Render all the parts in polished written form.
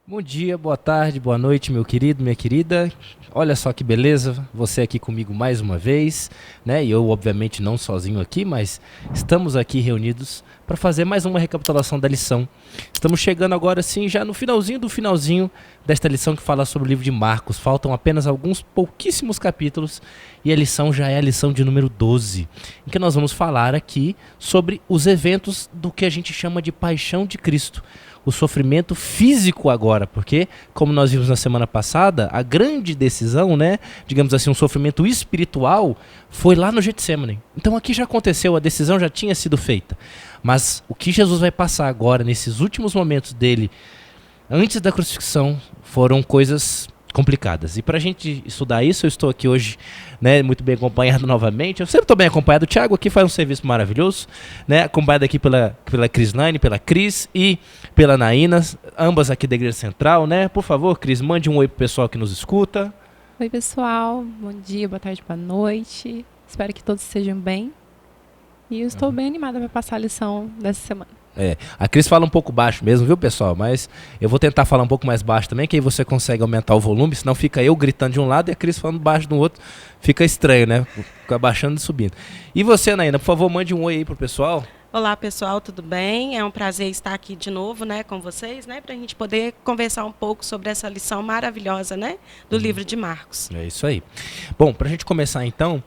Bom dia, boa tarde, boa noite, meu querido, minha querida. Olha só que beleza, você aqui comigo mais uma vez, né? E eu, obviamente, não sozinho aqui, mas estamos aqui reunidos para fazer mais uma recapitulação da lição. Estamos chegando agora, sim, já no finalzinho do finalzinho desta lição que fala sobre o livro de Marcos. Faltam apenas alguns pouquíssimos capítulos e a lição já é a lição de número 12, em que nós vamos falar aqui sobre os eventos do que a gente chama de paixão de Cristo. O sofrimento físico agora, porque, como nós vimos na semana passada, a grande decisão, né, digamos assim, um sofrimento espiritual, foi lá no Getsemane. Então aqui já aconteceu, a decisão já tinha sido feita. Mas o que Jesus vai passar agora, nesses últimos momentos dele, antes da crucifixão, foram coisas complicadas. E para a gente estudar isso, eu estou aqui hoje, né, muito bem acompanhado novamente. Eu sempre estou bem acompanhado. O Thiago aqui faz um serviço maravilhoso, né, acompanhado aqui pela Crislaine, pela Cris e pela Naína, ambas aqui da Igreja Central, né? Por favor, Cris, mande um oi pro pessoal que nos escuta. Oi, pessoal. Bom dia, boa tarde, boa noite. Espero que todos estejam bem. E eu estou bem animada para passar a lição dessa semana. A Cris fala um pouco baixo mesmo, viu, pessoal? Mas eu vou tentar falar um pouco mais baixo também, que aí você consegue aumentar o volume, senão fica eu gritando de um lado e a Cris falando baixo do outro. Fica estranho, né? Fica baixando e subindo. E você, Naína, por favor, mande um oi aí pro pessoal. Olá, pessoal, tudo bem? É um prazer estar aqui de novo, né, com vocês, né, para a gente poder conversar um pouco sobre essa lição maravilhosa, né, do livro de Marcos. É isso aí. Bom, pra gente começar então,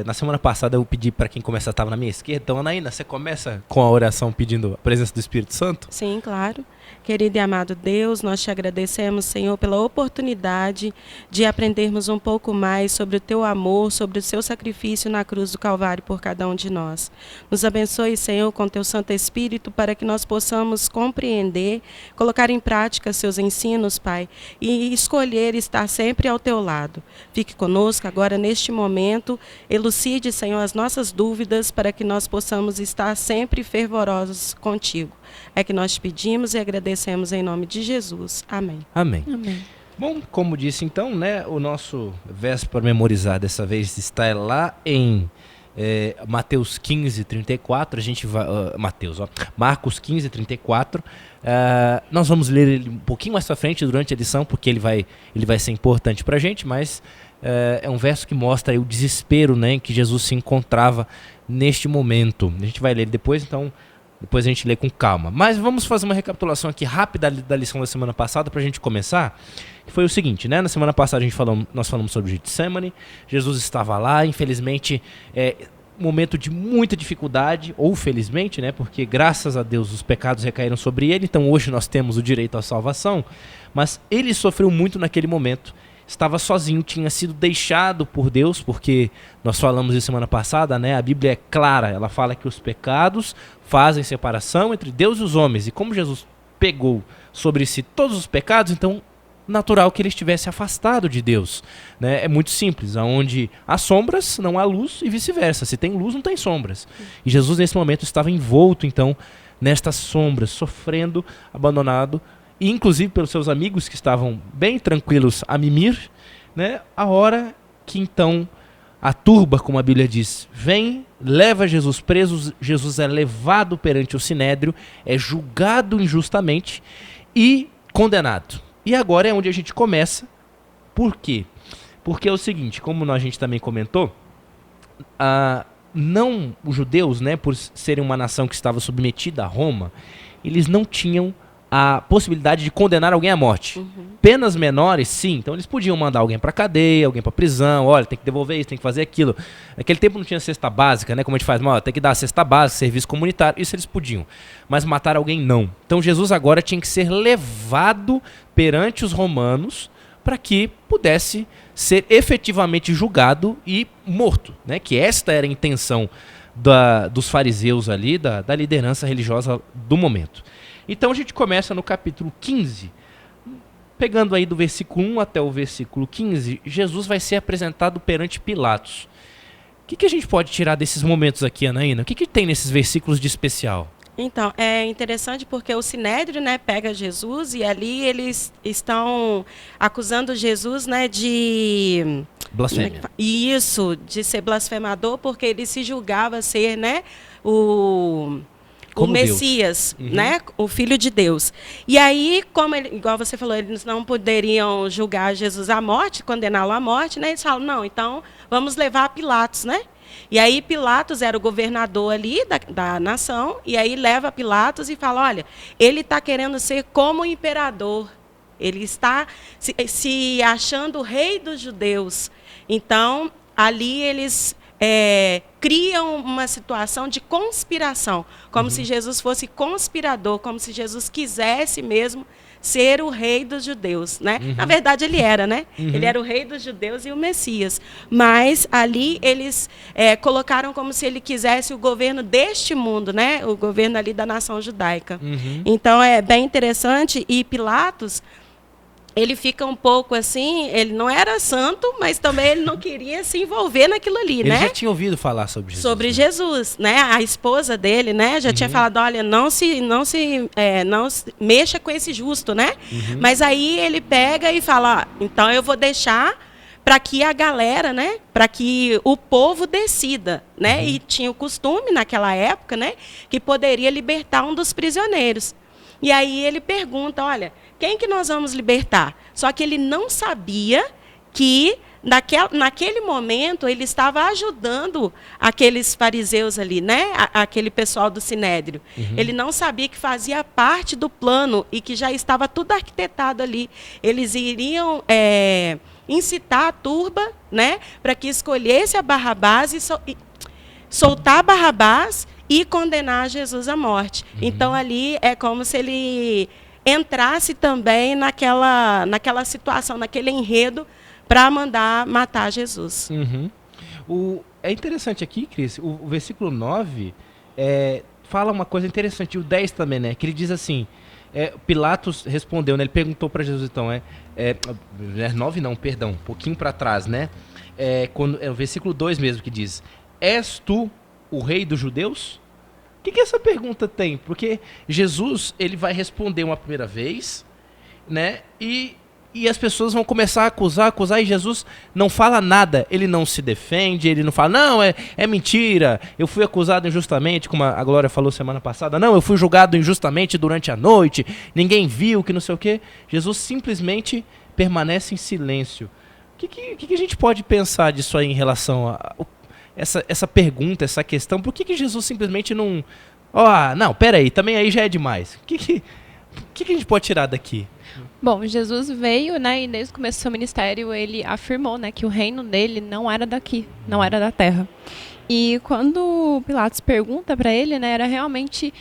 na semana passada eu pedi para quem começar, estava na minha esquerda. Então, Anaína, você começa com a oração pedindo a presença do Espírito Santo? Sim, claro. Querido e amado Deus, nós te agradecemos, Senhor, pela oportunidade de aprendermos um pouco mais sobre o teu amor, sobre o seu sacrifício na cruz do Calvário por cada um de nós. Nos abençoe, Senhor, com teu Santo Espírito, para que nós possamos compreender, colocar em prática seus ensinos, Pai, e escolher estar sempre ao teu lado. Fique conosco agora neste momento, elucide, Senhor, as nossas dúvidas, para que nós possamos estar sempre fervorosos contigo. É que nós te pedimos e agradecemos em nome de Jesus. Amém. Amém. Amém. Bom, como disse então, né, o nosso verso para memorizar dessa vez está lá em Mateus 15, 34. A gente vai. Marcos 15, 34. Nós vamos ler ele um pouquinho mais pra frente durante a lição, porque ele vai ser importante para a gente, mas é um verso que mostra aí o desespero, né, em que Jesus se encontrava neste momento. A gente vai ler ele depois, então. Depois a gente lê com calma. Mas vamos fazer uma recapitulação aqui rápida da lição da semana passada para a gente começar. Que foi o seguinte, né? Na semana passada nós falamos sobre o Getsemane. Jesus estava lá, infelizmente, momento de muita dificuldade, ou felizmente, né? Porque graças a Deus os pecados recaíram sobre ele, então hoje nós temos o direito à salvação. Mas ele sofreu muito naquele momento. Estava sozinho, tinha sido deixado por Deus, porque nós falamos isso semana passada, né? A Bíblia é clara, ela fala que os pecados fazem separação entre Deus e os homens. E como Jesus pegou sobre si todos os pecados, então natural que ele estivesse afastado de Deus, né? É muito simples, onde há sombras não há luz e vice-versa. Se tem luz não tem sombras. E Jesus nesse momento estava envolto então nestas sombras, sofrendo, abandonado, e inclusive pelos seus amigos que estavam bem tranquilos a mimir, né? A hora que então a turba, como a Bíblia diz, vem, leva Jesus preso, Jesus é levado perante o Sinédrio, é julgado injustamente e condenado. E agora é onde a gente começa. Por quê? Porque é o seguinte, como a gente também comentou, não os judeus, né, por serem uma nação que estava submetida a Roma, eles não tinham a possibilidade de condenar alguém à morte. Penas menores, sim. Então eles podiam mandar alguém para cadeia, alguém para prisão. Olha, tem que devolver isso, tem que fazer aquilo. Naquele tempo não tinha cesta básica, né? Como a gente faz, tem que dar cesta básica, serviço comunitário. Isso eles podiam. Mas matar alguém, não. Então Jesus agora tinha que ser levado perante os romanos para que pudesse ser efetivamente julgado e morto, né? Que esta era a intenção dos fariseus ali, da liderança religiosa do momento. Então a gente começa no capítulo 15, pegando aí do versículo 1 até o versículo 15, Jesus vai ser apresentado perante Pilatos. O que a gente pode tirar desses momentos aqui, Anaína? O que tem nesses versículos de especial? Então, é interessante porque o Sinédrio, né, pega Jesus e ali eles estão acusando Jesus, né, de... Blasfêmia. Isso, de ser blasfemador, porque ele se julgava ser, né, o Como Deus. Messias, né? O Filho de Deus. E aí, como igual você falou, eles não poderiam julgar Jesus à morte, condená-lo à morte, né? Eles falam, não, então vamos levar a Pilatos, né? E aí Pilatos era o governador ali da nação, e aí leva Pilatos e fala, olha, ele está querendo ser como imperador, ele está se achando o rei dos judeus. Então, ali eles criam uma situação de conspiração, como se Jesus fosse conspirador, como se Jesus quisesse mesmo ser o rei dos judeus, né? Na verdade, ele era, né? Ele era o rei dos judeus e o Messias. Mas ali eles colocaram como se ele quisesse o governo deste mundo, né? O governo ali da nação judaica. Então, é bem interessante. E Pilatos, ele fica um pouco assim, ele não era santo, mas também ele não queria se envolver naquilo ali, né? Ele já tinha ouvido falar sobre Jesus. Sobre Jesus, né? A esposa dele, né? Já tinha falado, olha, não se mexa com esse justo, né? Mas aí ele pega e fala, então eu vou deixar para que a galera, né? Para que o povo decida, né? E tinha o costume naquela época, né? Que poderia libertar um dos prisioneiros. E aí ele pergunta, olha, quem que nós vamos libertar? Só que ele não sabia que naquele momento ele estava ajudando aqueles fariseus ali, né? Aquele pessoal do Sinédrio. Ele não sabia que fazia parte do plano e que já estava tudo arquitetado ali. Eles iriam incitar a turba, né? Para que escolhesse a Barrabás e soltar Barrabás e condenar Jesus à morte. Então, ali é como se ele entrasse também naquela situação, naquele enredo, para mandar matar Jesus. É interessante aqui, Cris, o versículo 9 fala uma coisa interessante, o 10 também, né? Que ele diz assim, Pilatos respondeu, né? Ele perguntou para Jesus, então, 9 não, perdão, um pouquinho para trás, né? O versículo 2 mesmo que diz, és tu o rei dos judeus? O que essa pergunta tem? Porque Jesus, ele vai responder uma primeira vez, né? E as pessoas vão começar a acusar, e Jesus não fala nada. Ele não se defende, ele não fala, não, é mentira, eu fui acusado injustamente, como a Glória falou semana passada. Não, eu fui julgado injustamente durante a noite, ninguém viu, que não sei o quê. Jesus simplesmente permanece em silêncio. O que a gente pode pensar disso aí em relação a essa pergunta, essa questão? Por que Jesus simplesmente não... não, peraí, também aí já é demais. O que a gente pode tirar daqui? Bom, Jesus veio, né, e desde o começo do seu ministério ele afirmou, né, que o reino dele não era daqui, não era da terra. E quando Pilatos pergunta para ele, né, era realmente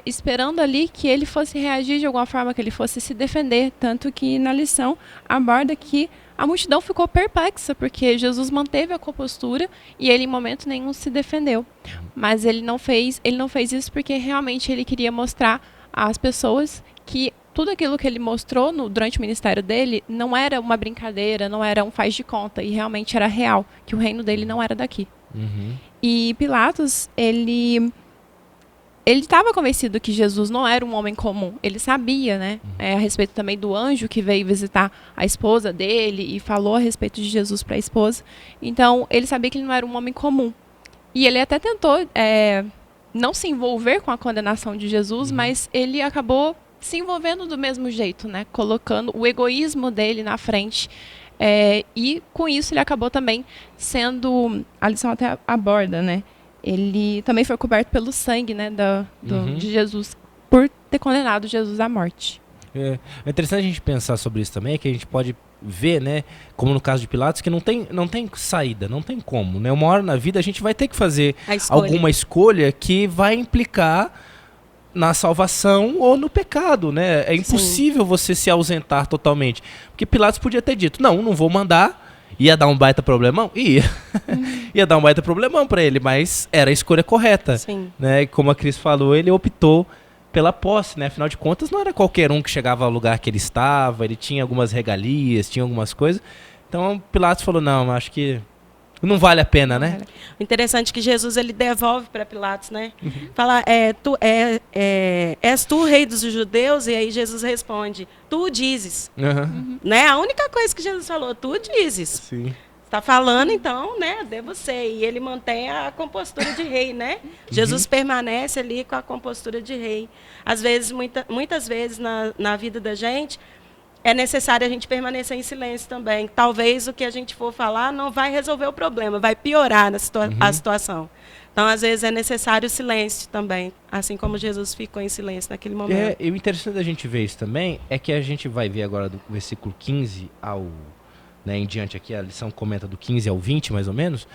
esperando ali que ele fosse reagir de alguma forma, que ele fosse se defender, tanto que na lição aborda que a multidão ficou perplexa, porque Jesus manteve a compostura e ele em momento nenhum se defendeu. Mas ele não fez isso porque realmente ele queria mostrar às pessoas que tudo aquilo que ele mostrou durante o ministério dele não era uma brincadeira, não era um faz de conta, e realmente era real, que o reino dele não era daqui. E Pilatos, ele estava convencido que Jesus não era um homem comum. Ele sabia, né, a respeito também do anjo que veio visitar a esposa dele e falou a respeito de Jesus para a esposa. Então, ele sabia que ele não era um homem comum. E ele até tentou não se envolver com a condenação de Jesus, mas ele acabou se envolvendo do mesmo jeito, né, colocando o egoísmo dele na frente. E com isso ele acabou também sendo, a lição até aborda, né, ele também foi coberto pelo sangue, né, de Jesus, por ter condenado Jesus à morte. É interessante a gente pensar sobre isso também, que a gente pode ver, né, como no caso de Pilatos, que não tem saída, não tem como, né? Uma hora na vida a gente vai ter que fazer alguma escolha que vai implicar na salvação ou no pecado, né? É impossível você se ausentar totalmente. Porque Pilatos podia ter dito, não vou mandar. Ia dar um baita problemão? Ia. Ia dar um baita problemão para ele, mas era a escolha correta. Sim. Né? E como a Cris falou, ele optou pela posse, né? Afinal de contas, não era qualquer um que chegava ao lugar que ele estava, ele tinha algumas regalias, tinha algumas coisas. Então, Pilatos falou, não, acho que não vale a pena, né? O interessante é que Jesus, ele devolve para Pilatos, né? Fala, és tu o rei dos judeus? E aí Jesus responde, tu dizes. Né? A única coisa que Jesus falou, tu dizes. Sim. está falando, então, né, devo ser. E ele mantém a compostura de rei, né? Jesus permanece ali com a compostura de rei. Às vezes, muitas vezes na vida da gente, é necessário a gente permanecer em silêncio também. Talvez o que a gente for falar não vai resolver o problema, vai piorar a situação. Então, às vezes, é necessário o silêncio também, assim como Jesus ficou em silêncio naquele momento. E o interessante da gente ver isso também é que a gente vai ver agora do versículo 15 ao... Né, em diante aqui, a lição comenta do 15 ao 20, mais ou menos,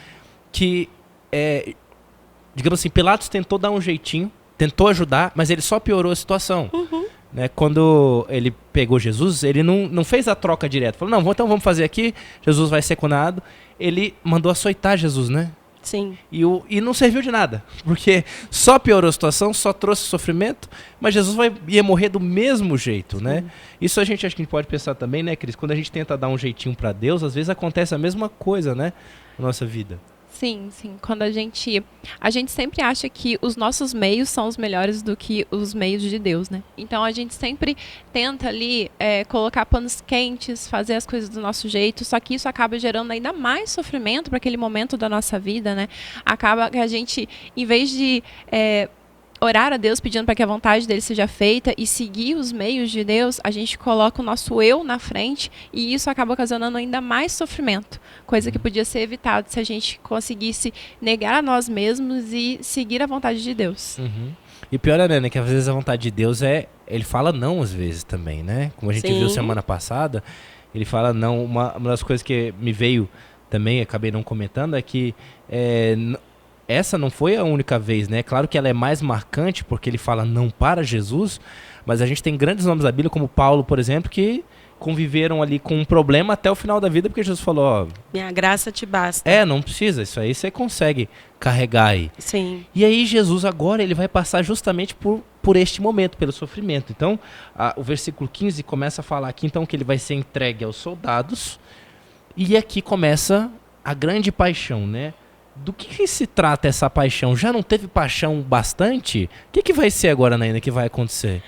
que, digamos assim, Pilatos tentou dar um jeitinho, tentou ajudar, mas ele só piorou a situação. Né, quando ele pegou Jesus, ele não fez a troca direta. Falou, não, então vamos fazer aqui, Jesus vai ser condenado. Ele mandou açoitar Jesus, né? Sim. E não serviu de nada, porque só piorou a situação, só trouxe sofrimento, mas Jesus ia morrer do mesmo jeito, né? Isso a gente acho que a gente pode pensar também, né, Cris? Quando a gente tenta dar um jeitinho para Deus, às vezes acontece a mesma coisa, né, na nossa vida. Sim, sim. Quando a gente sempre acha que os nossos meios são os melhores do que os meios de Deus, né? Então a gente sempre tenta ali colocar panos quentes, fazer as coisas do nosso jeito, só que isso acaba gerando ainda mais sofrimento para aquele momento da nossa vida, né? Acaba que a gente, em vez de orar a Deus pedindo para que a vontade dele seja feita e seguir os meios de Deus, a gente coloca o nosso eu na frente e isso acaba ocasionando ainda mais sofrimento, coisa que podia ser evitada se a gente conseguisse negar a nós mesmos e seguir a vontade de Deus. E pior é, né, que às vezes a vontade de Deus ele fala não às vezes também, né? Como a gente viu semana passada, ele fala não. Uma das coisas que me veio também, acabei não comentando, é que essa não foi a única vez, né? Claro que ela é mais marcante porque ele fala não para Jesus, mas a gente tem grandes nomes da Bíblia, como Paulo, por exemplo, que conviveram ali com um problema até o final da vida, porque Jesus falou, ó... Minha graça te basta. Não precisa, isso aí você consegue carregar aí. Sim. E aí Jesus agora, ele vai passar justamente por este momento, pelo sofrimento. Então, o versículo 15 começa a falar aqui, então, que ele vai ser entregue aos soldados, e aqui começa a grande paixão, né? Do que se trata essa paixão? Já não teve paixão bastante? O que vai ser agora, Naina, que vai acontecer?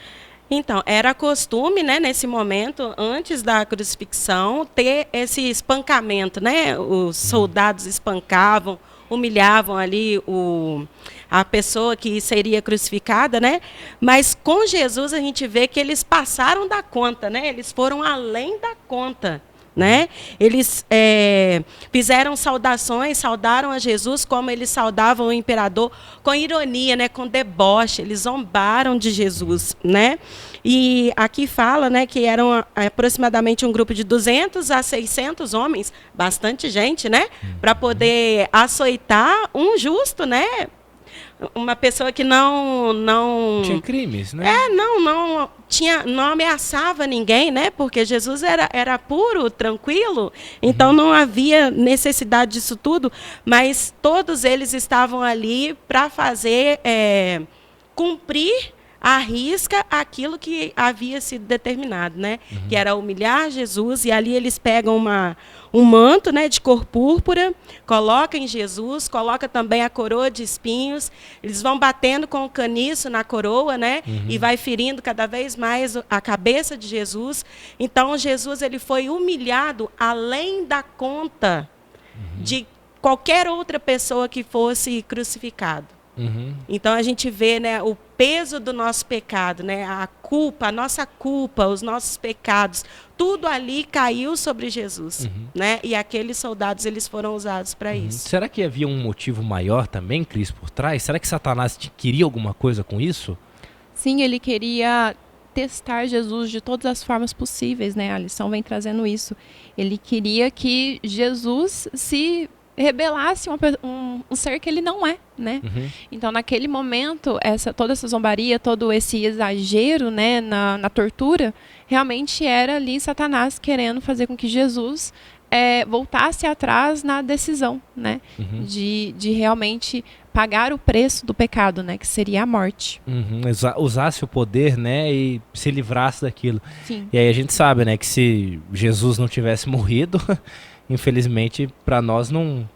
Então, era costume, né, nesse momento, antes da crucifixão, ter esse espancamento, né? Os soldados espancavam, humilhavam ali a pessoa que seria crucificada, né? Mas com Jesus a gente vê que eles passaram da conta, né? Eles foram além da conta. Né? Eles fizeram saudações, saudaram a Jesus como eles saudavam o imperador, com ironia, né? Com deboche, eles zombaram de Jesus, né? E aqui fala, né, que eram aproximadamente um grupo de 200 a 600 homens, bastante gente, né? Para poder açoitar um justo, né? Uma pessoa que não tinha crimes, né? Não ameaçava ninguém, né? Porque Jesus era puro, tranquilo, então não havia necessidade disso tudo, mas todos eles estavam ali para fazer cumprir à risca aquilo que havia sido determinado, né? Que era humilhar Jesus, e ali eles pegam um manto, né, de cor púrpura, coloca em Jesus, coloca também a coroa de espinhos, eles vão batendo com o caniço na coroa, né, e vai ferindo cada vez mais a cabeça de Jesus. Então Jesus, ele foi humilhado além da conta de qualquer outra pessoa que fosse crucificado. Então a gente vê, né, o peso do nosso pecado, né, a nossa culpa, os nossos pecados, tudo ali caiu sobre Jesus, né? E aqueles soldados, eles foram usados para isso. Será que havia um motivo maior também, Cris, por trás? Será que Satanás queria alguma coisa com isso? Sim, ele queria testar Jesus de todas as formas possíveis, né? A lição vem trazendo isso. Ele queria que Jesus se rebelasse um ser que ele não é, né? Então, naquele momento, toda essa zombaria, todo esse exagero, né, na tortura, realmente era ali Satanás querendo fazer com que Jesus voltasse atrás na decisão, né? De realmente pagar o preço do pecado, né? Que seria a morte. Usasse o poder, né? E se livrasse daquilo. Sim. E aí a gente sabe, né? Que se Jesus não tivesse morrido... Infelizmente, para nós não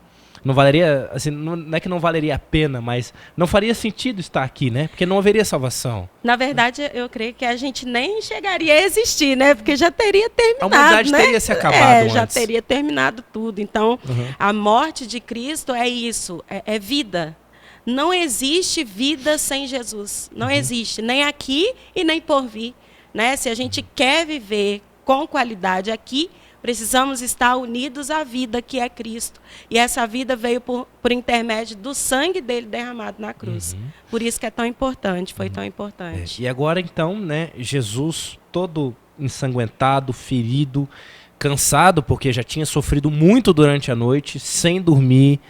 não valeria, assim, não é que não valeria a pena, mas não faria sentido estar aqui, né? Porque não haveria salvação. Na verdade, eu creio que a gente nem chegaria a existir, né? Porque já teria terminado, A humanidade né? teria se acabado já antes. teria terminado tudo. Então, a morte de Cristo é isso, é vida. Não existe vida sem Jesus. Não existe, nem aqui e nem por vir. Né? Se a gente quer viver com qualidade aqui, precisamos estar unidos à vida que é Cristo. E essa vida veio por intermédio do sangue dele derramado na cruz. Por isso que é tão importante, foi tão importante. E agora então, né, Jesus todo ensanguentado, ferido, cansado, porque já tinha sofrido muito durante a noite, sem dormir,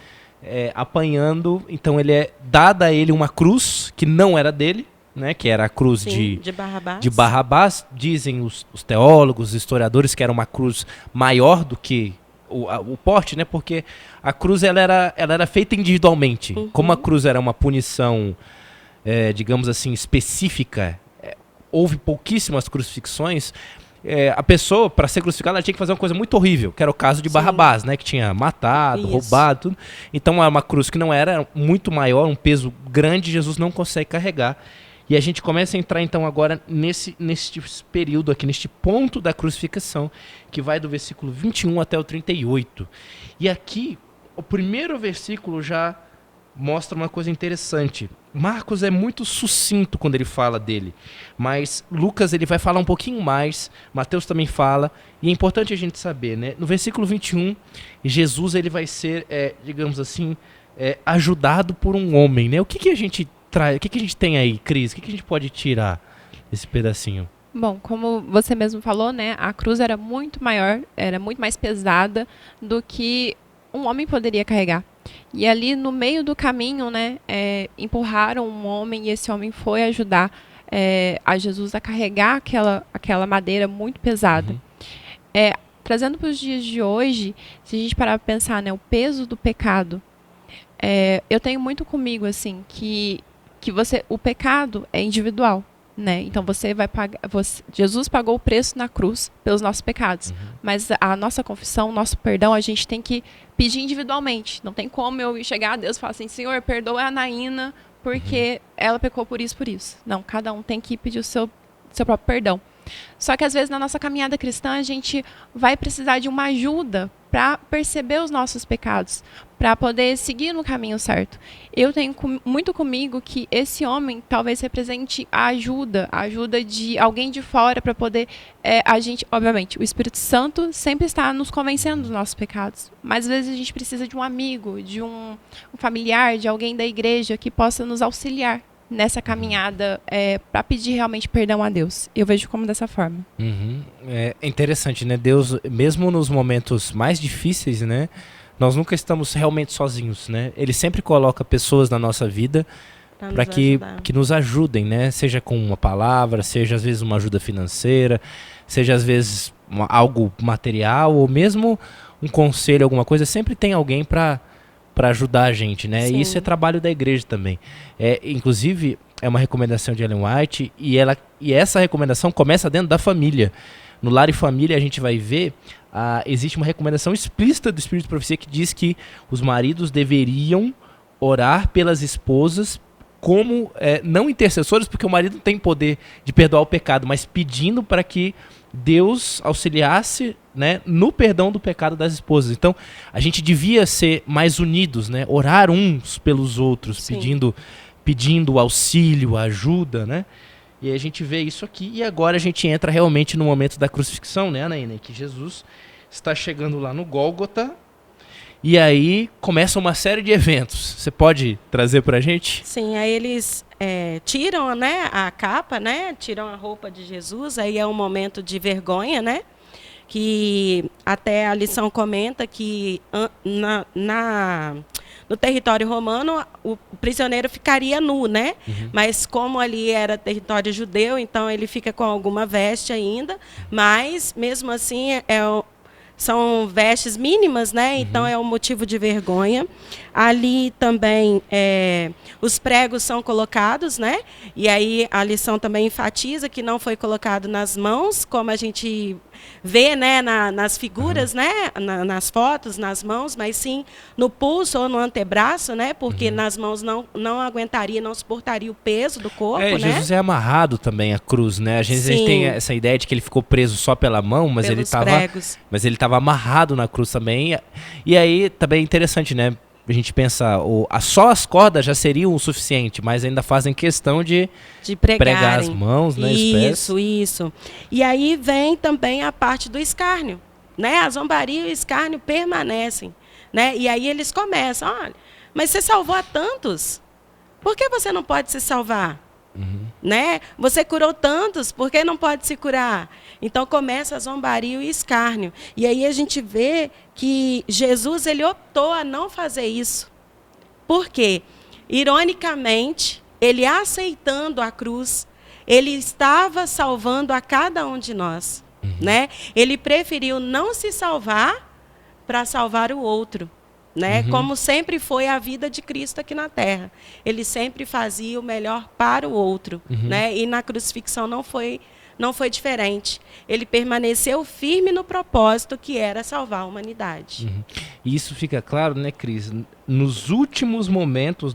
apanhando. Então ele é dada a ele uma cruz que não era dele, né, que era a cruz de Barrabás. Dizem os teólogos, os historiadores, que era uma cruz maior do que o porte, né, porque a cruz ela era feita individualmente. Como a cruz era uma punição, digamos assim, específica, houve pouquíssimas crucifixões. A pessoa, para ser crucificada, ela tinha que fazer uma coisa muito horrível, que era o caso de Barrabás, né, que tinha matado, roubado, tudo. Então é uma cruz que não era muito maior, um peso grande, Jesus não consegue carregar. E a gente começa a entrar então agora nesse período aqui, neste ponto da crucificação, que vai do versículo 21 até o 38. E aqui, o primeiro versículo já mostra uma coisa interessante. Marcos é muito sucinto quando ele fala dele, mas Lucas ele vai falar um pouquinho mais, Mateus também fala, e é importante a gente saber, né? No versículo 21, Jesus ele vai ser, digamos assim, ajudado por um homem, né? O que a gente traz, o que a gente tem aí, Cris? O que a gente pode tirar desse pedacinho? Bom, como você mesmo falou, né? A cruz era muito maior, era muito mais pesada do que um homem poderia carregar. E ali no meio do caminho, né, empurraram um homem e esse homem foi ajudar a Jesus a carregar aquela madeira muito pesada. Trazendo para os dias de hoje, se a gente parar para pensar, né, o peso do pecado, eu tenho muito comigo assim que o pecado é individual. Né? Então você vai pagar. Jesus pagou o preço na cruz pelos nossos pecados. Mas a nossa confissão, o nosso perdão, a gente tem que pedir individualmente. Não tem como eu chegar a Deus e falar assim: Senhor, perdoa a Naína porque ela pecou por isso, por isso. Não, cada um tem que pedir o seu próprio perdão. Só que às vezes na nossa caminhada cristã a gente vai precisar de uma ajuda para perceber os nossos pecados, para poder seguir no caminho certo. Eu tenho muito comigo que esse homem talvez represente a ajuda de alguém de fora para poder a gente, obviamente, o Espírito Santo sempre está nos convencendo dos nossos pecados, mas às vezes a gente precisa de um amigo, de um familiar, de alguém da igreja que possa nos auxiliar nessa caminhada para pedir realmente perdão a Deus. Eu vejo como dessa forma. É interessante, né? Deus, mesmo nos momentos mais difíceis, né? Nós nunca estamos realmente sozinhos, né? Ele sempre coloca pessoas na nossa vida para que nos ajudem, né? Seja com uma palavra, seja às vezes uma ajuda financeira, seja às vezes algo material ou mesmo um conselho, alguma coisa. Sempre tem alguém para ajudar a gente, né? Sim. E isso é trabalho da igreja também. Inclusive, é uma recomendação de Ellen White e essa recomendação começa dentro da família. No Lar e Família a gente vai ver, existe uma recomendação explícita do Espírito de Profecia que diz que os maridos deveriam orar pelas esposas como, não intercessores, porque o marido não tem poder de perdoar o pecado, mas pedindo para que Deus auxiliasse, né, no perdão do pecado das esposas. Então, a gente devia ser mais unidos, né, orar uns pelos outros, pedindo auxílio, ajuda, né? E a gente vê isso aqui, e agora a gente entra realmente no momento da crucifixão, né, Anaína? Que Jesus está chegando lá no Gólgota, e aí começa uma série de eventos. Você pode trazer pra gente? Sim, aí eles tiram, né, a capa, né, tiram a roupa de Jesus, aí é um momento de vergonha, né, que até a lição comenta que no território romano, o prisioneiro ficaria nu, né? Mas como ali era território judeu, então ele fica com alguma veste ainda, mas mesmo assim são vestes mínimas, né? Então é um motivo de vergonha. Ali também os pregos são colocados, né? E aí a lição também enfatiza que não foi colocado nas mãos, como a gente vê, né, nas figuras, né, nas fotos, nas mãos, mas sim no pulso ou no antebraço, né, porque nas mãos não aguentaria, não suportaria o peso do corpo, né? Jesus é amarrado também à cruz, né? A gente tem essa ideia de que ele ficou preso só pela mão, mas ele estava amarrado na cruz também. E aí também é interessante, né? A gente pensa, só as cordas já seriam o suficiente, mas ainda fazem questão de pregar as mãos, né, os pés. Isso. E aí vem também a parte do escárnio, né? A zombaria e o escárnio permanecem, né? E aí eles começam, olha, mas você salvou a tantos, por que você não pode se salvar? Né? Você curou tantos, por que não pode se curar? Então começa a zombaria e o escárnio. E aí a gente vê que Jesus ele optou a não fazer isso. Por quê? Ironicamente, ele aceitando a cruz, ele estava salvando a cada um de nós. Né? Ele preferiu não se salvar para salvar o outro. Né? Como sempre foi a vida de Cristo aqui na Terra. Ele sempre fazia o melhor para o outro. Né? E na crucifixão não foi diferente. Ele permaneceu firme no propósito que era salvar a humanidade. E isso fica claro, né, Cris? Nos últimos momentos,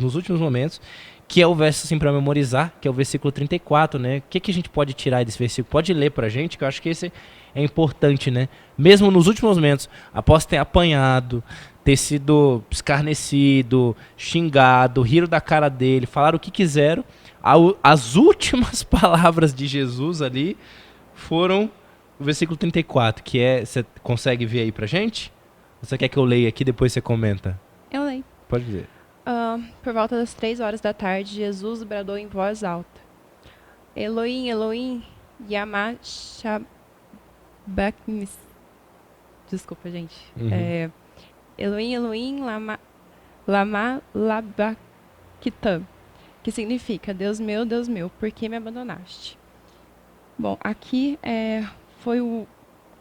que é o verso assim para memorizar, que é o versículo 34, né? O que a gente pode tirar desse versículo? Pode ler pra gente, que eu acho que esse é importante, né? Mesmo nos últimos momentos, após ter apanhado, ter sido escarnecido, xingado, riram da cara dele, falaram o que quiseram, as últimas palavras de Jesus ali foram o versículo 34, que é... Você consegue ver aí pra gente? Você quer que eu leia aqui, depois você comenta? Eu leio. Pode dizer. Por volta das 3 horas da tarde, Jesus bradou em voz alta: Elohim, Elohim, lama sabachthani. Desculpa, gente. Elohim, Elohim, lama sabachthani, que significa: Deus meu, por que me abandonaste? Bom, aqui foi o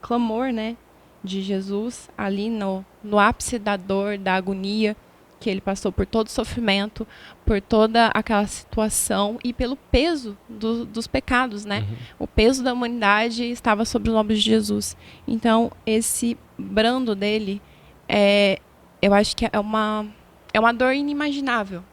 clamor, né, de Jesus ali no ápice da dor, da agonia, que ele passou por todo o sofrimento, por toda aquela situação e pelo peso dos pecados, né? O peso da humanidade estava sobre os ombros de Jesus. Então, esse brando dele, eu acho que é uma dor inimaginável.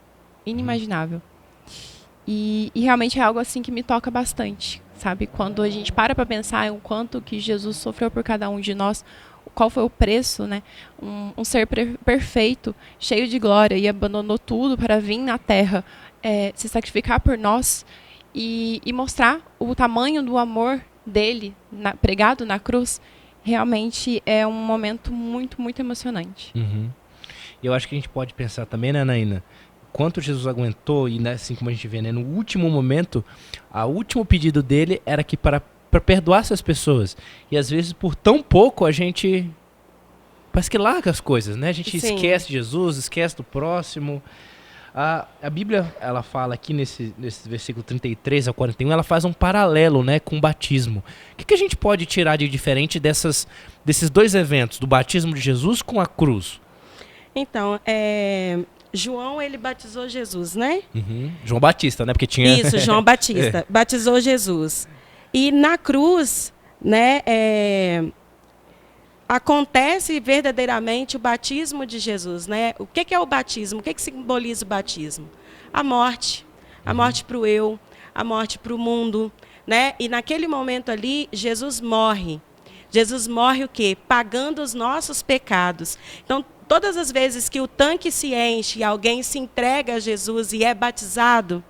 E realmente é algo assim que me toca bastante, sabe? Quando a gente para pensar em o quanto que Jesus sofreu por cada um de nós, qual foi o preço, né? Um ser perfeito, cheio de glória, e abandonou tudo para vir na Terra, se sacrificar por nós e mostrar o tamanho do amor dele pregado na cruz. Realmente é um momento muito, muito emocionante. E eu acho que a gente pode pensar também, né, Anaína? Quanto Jesus aguentou, e né, assim como a gente vê, né, no último momento, o último pedido dele era que para perdoar essas pessoas. E às vezes, por tão pouco, a gente parece que larga as coisas, né? A gente esquece de Jesus, esquece do próximo. A Bíblia, ela fala aqui nesse versículo 33 ao 41, ela faz um paralelo, né, com o batismo. O que a gente pode tirar de diferente desses dois eventos, do batismo de Jesus com a cruz? Então, João, ele batizou Jesus, né? João Batista, né? Porque tinha... Isso, João Batista. Batizou Jesus. E na cruz, né, acontece verdadeiramente o batismo de Jesus, né? O que é o batismo? O que simboliza o batismo? A morte para o eu, a morte para o mundo, né? E naquele momento ali, Jesus morre. Jesus morre o quê? Pagando os nossos pecados. Então, todas as vezes que o tanque se enche e alguém se entrega a Jesus e é batizado,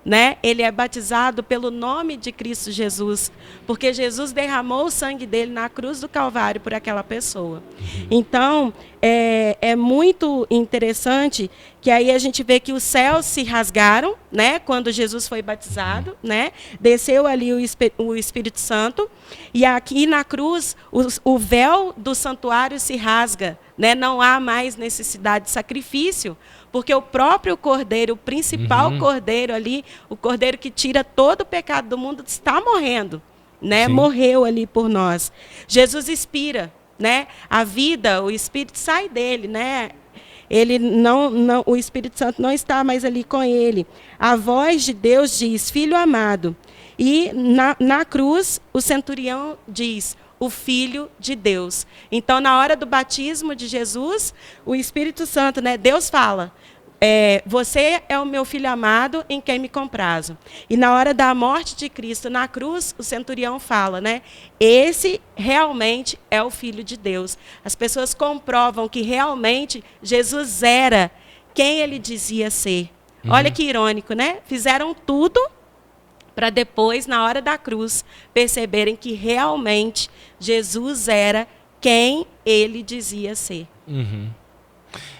né? Ele é batizado pelo nome de Cristo Jesus, porque Jesus derramou o sangue dele na cruz do Calvário por aquela pessoa. Então, é muito interessante que aí a gente vê que os céus se rasgaram, né? Quando Jesus foi batizado, né? Desceu ali o Espírito Santo, e aqui na cruz o véu do santuário se rasga, né? Não há mais necessidade de sacrifício, porque o próprio Cordeiro, o principal Cordeiro ali, o Cordeiro que tira todo o pecado do mundo, está morrendo, né? Morreu ali por nós. Jesus expira, né? A vida, o Espírito sai dele, né? Ele não, o Espírito Santo não está mais ali com ele. A voz de Deus diz: Filho amado, E na cruz, o centurião diz, o Filho de Deus. Então, na hora do batismo de Jesus, o Espírito Santo, né, Deus fala, você é o meu filho amado em quem me comprazo. E na hora da morte de Cristo na cruz, o centurião fala, né, esse realmente é o Filho de Deus. As pessoas comprovam que realmente Jesus era quem ele dizia ser. Olha que irônico, né? Fizeram tudo para depois, na hora da cruz, perceberem que realmente Jesus era quem ele dizia ser.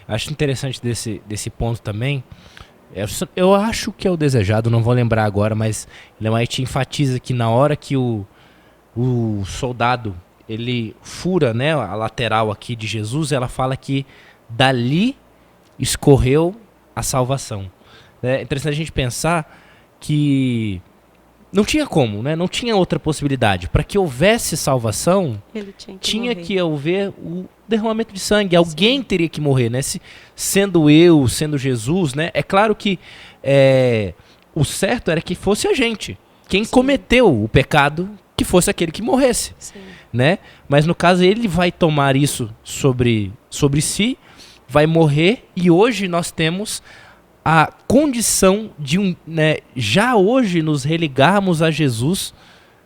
Acho interessante desse ponto também. Eu acho que é o desejado, não vou lembrar agora, mas Ellen White enfatiza que na hora que o soldado ele fura, né, a lateral aqui de Jesus, ela fala que dali escorreu a salvação. É interessante a gente pensar que não tinha como, né? Não tinha outra possibilidade. Para que houvesse salvação, Ele tinha que haver o derramamento de sangue. Alguém teria que morrer, né? Sendo eu, sendo Jesus, né? É claro que o certo era que fosse a gente. Quem cometeu o pecado, que fosse aquele que morresse. Né? Mas no caso ele vai tomar isso sobre si, vai morrer, e hoje nós temos a condição de já hoje nos religarmos a Jesus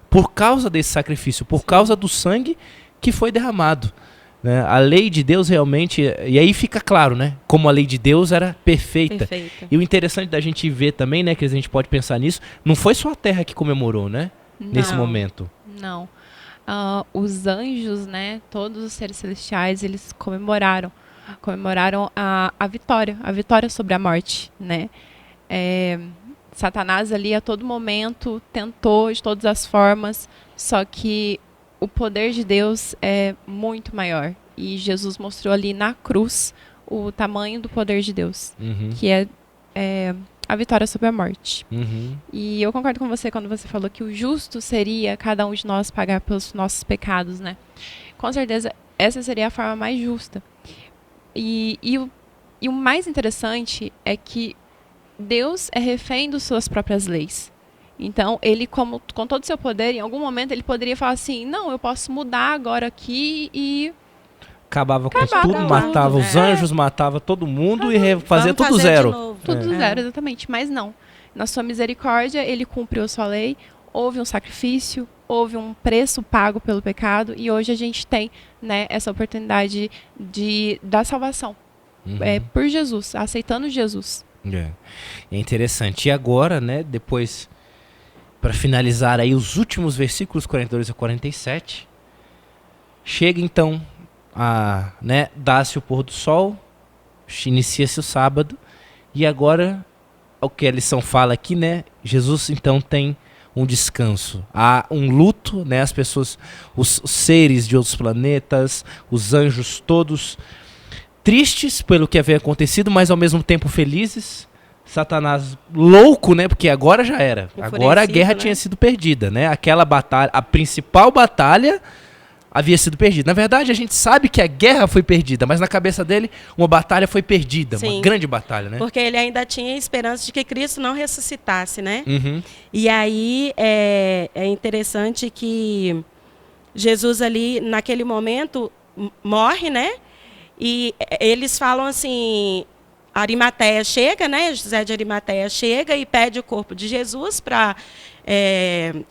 por causa desse sacrifício, por causa do sangue que foi derramado. Né? A lei de Deus realmente, e aí fica claro, né, como a lei de Deus era perfeita. E o interessante da gente ver também, né, que a gente pode pensar nisso, não foi só a terra que comemorou, né, nesse momento. Não. Os anjos, né, todos os seres celestiais, eles comemoraram a vitória sobre a morte, né? Satanás ali a todo momento tentou de todas as formas, só que o poder de Deus é muito maior, e Jesus mostrou ali na cruz o tamanho do poder de Deus, que é a vitória sobre a morte. E eu concordo com você quando você falou que o justo seria cada um de nós pagar pelos nossos pecados, né? Com certeza essa seria a forma mais justa. E o mais interessante é que Deus é refém das suas próprias leis. Então, ele, com todo o seu poder, em algum momento ele poderia falar assim, não, eu posso mudar agora aqui e... Acabava com tudo, matava os anjos, matava todo mundo e fazia tudo zero. Tudo zero, exatamente. Mas não. Na sua misericórdia, ele cumpriu a sua lei, houve um sacrifício, houve um preço pago pelo pecado, e hoje a gente tem, né, essa oportunidade da salvação por Jesus, aceitando Jesus. É interessante. E agora, né, depois, para finalizar aí os últimos versículos 42 a 47, chega então dá-se o pôr do sol, inicia-se o sábado, e agora, o que a lição fala aqui, né, Jesus então tem um descanso. Há um luto, né, as pessoas, os seres de outros planetas, os anjos todos tristes pelo que havia acontecido, mas ao mesmo tempo felizes. Satanás louco, né, porque agora já era. Agora a guerra tinha sido perdida, né? Aquela batalha, a principal batalha havia sido perdida. Na verdade, a gente sabe que a guerra foi perdida, mas na cabeça dele, uma batalha foi perdida. Sim, uma grande batalha, né? Porque ele ainda tinha esperança de que Cristo não ressuscitasse, né? E aí é interessante que Jesus ali, naquele momento, morre, né? E eles falam assim, Arimateia chega, né? José de Arimateia chega e pede o corpo de Jesus para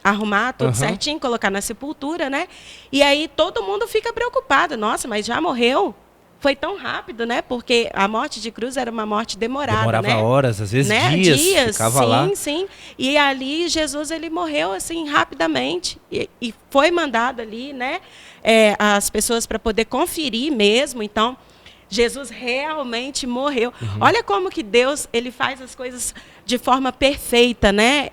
arrumar tudo certinho, colocar na sepultura, né? E aí todo mundo fica preocupado. Nossa, mas já morreu? Foi tão rápido, né? Porque a morte de cruz era uma morte demorada, demorava, né? Horas, às vezes né? dias, ficava lá. Sim. E ali Jesus, ele morreu assim rapidamente e foi mandado ali, né? As pessoas para poder conferir mesmo. Então, Jesus realmente morreu. Olha como que Deus, ele faz as coisas de forma perfeita, né?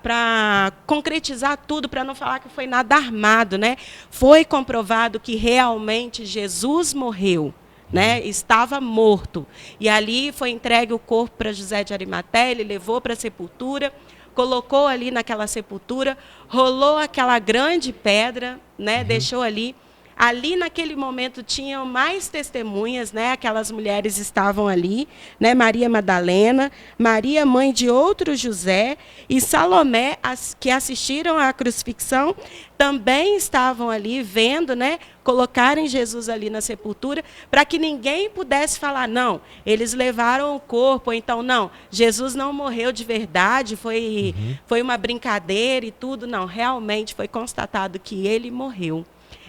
Para concretizar tudo, para não falar que foi nada armado, né? Foi comprovado que realmente Jesus morreu, né? Estava morto. E ali foi entregue o corpo para José de Arimateia, ele levou para a sepultura, colocou ali naquela sepultura, rolou aquela grande pedra, né? Deixou ali. Ali naquele momento tinham mais testemunhas, né? Aquelas mulheres estavam ali, né? Maria Madalena, Maria, mãe de outro José, e Salomé, que assistiram à crucifixão, também estavam ali vendo, né? Colocarem Jesus ali na sepultura, para que ninguém pudesse falar, não, eles levaram o corpo, ou então, não, Jesus não morreu de verdade, foi uma brincadeira e tudo. Não, realmente foi constatado que ele morreu.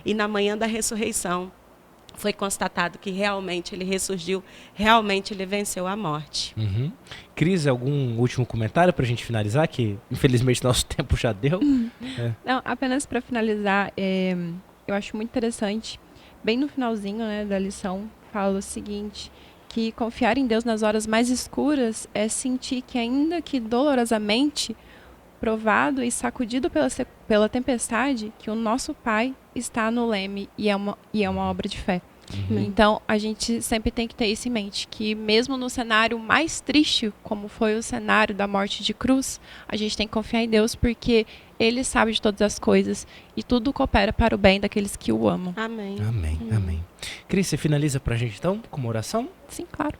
E na manhã da ressurreição, foi constatado que realmente ele ressurgiu, realmente ele venceu a morte. Cris, algum último comentário para a gente finalizar, que infelizmente nosso tempo já deu? Não, apenas para finalizar, eu acho muito interessante, bem no finalzinho, né, da lição, fala o seguinte, que confiar em Deus nas horas mais escuras é sentir que, ainda que dolorosamente, provado e sacudido pela tempestade, que o nosso Pai está no leme e é uma obra de fé. Então, a gente sempre tem que ter isso em mente, que mesmo no cenário mais triste, como foi o cenário da morte de cruz, a gente tem que confiar em Deus, porque Ele sabe de todas as coisas e tudo coopera para o bem daqueles que o amam. Amém. Amém, amém. Cris, você finaliza para a gente então com uma oração? Sim, claro.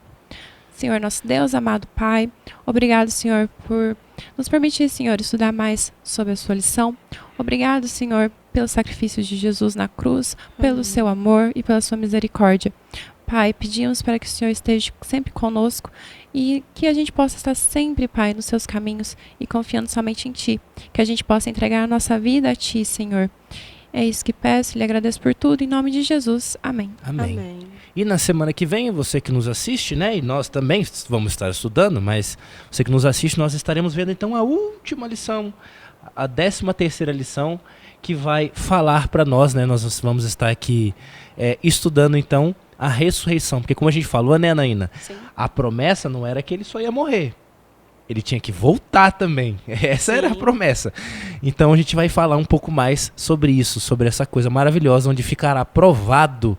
Senhor, nosso Deus, amado Pai, obrigado, Senhor, por nos permitir, Senhor, estudar mais sobre a sua lição. Obrigado, Senhor, pelo sacrifício de Jesus na cruz, pelo seu amor e pela sua misericórdia. Pai, pedimos para que o Senhor esteja sempre conosco e que a gente possa estar sempre, Pai, nos seus caminhos e confiando somente em Ti. Que a gente possa entregar a nossa vida a Ti, Senhor. É isso que peço e lhe agradeço por tudo, em nome de Jesus. Amém. Amém. Amém. E na semana que vem, você que nos assiste, né, e nós também vamos estar estudando, mas você que nos assiste, nós estaremos vendo então a última lição, a 13ª lição, que vai falar para nós, né, nós vamos estar aqui estudando então a ressurreição, porque como a gente falou, né, Anaína, Sim. a promessa não era que ele só ia morrer, ele tinha que voltar também, essa era a promessa. Então a gente vai falar um pouco mais sobre isso, sobre essa coisa maravilhosa, onde ficará provado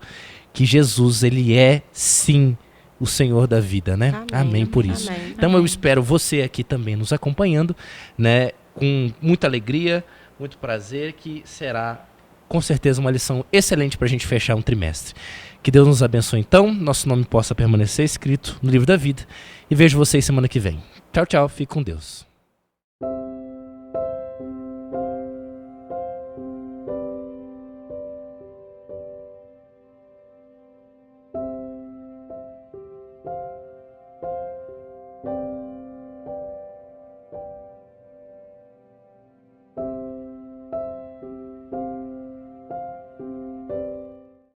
que Jesus, ele é sim o Senhor da vida, né? Amém por isso. Amém. Então Amém. eu espero você aqui também nos acompanhando, né? Com muita alegria, muito prazer, que será com certeza uma lição excelente para a gente fechar um trimestre. Que Deus nos abençoe então, nosso nome possa permanecer escrito no livro da vida, e vejo vocês semana que vem. Tchau, tchau, fique com Deus.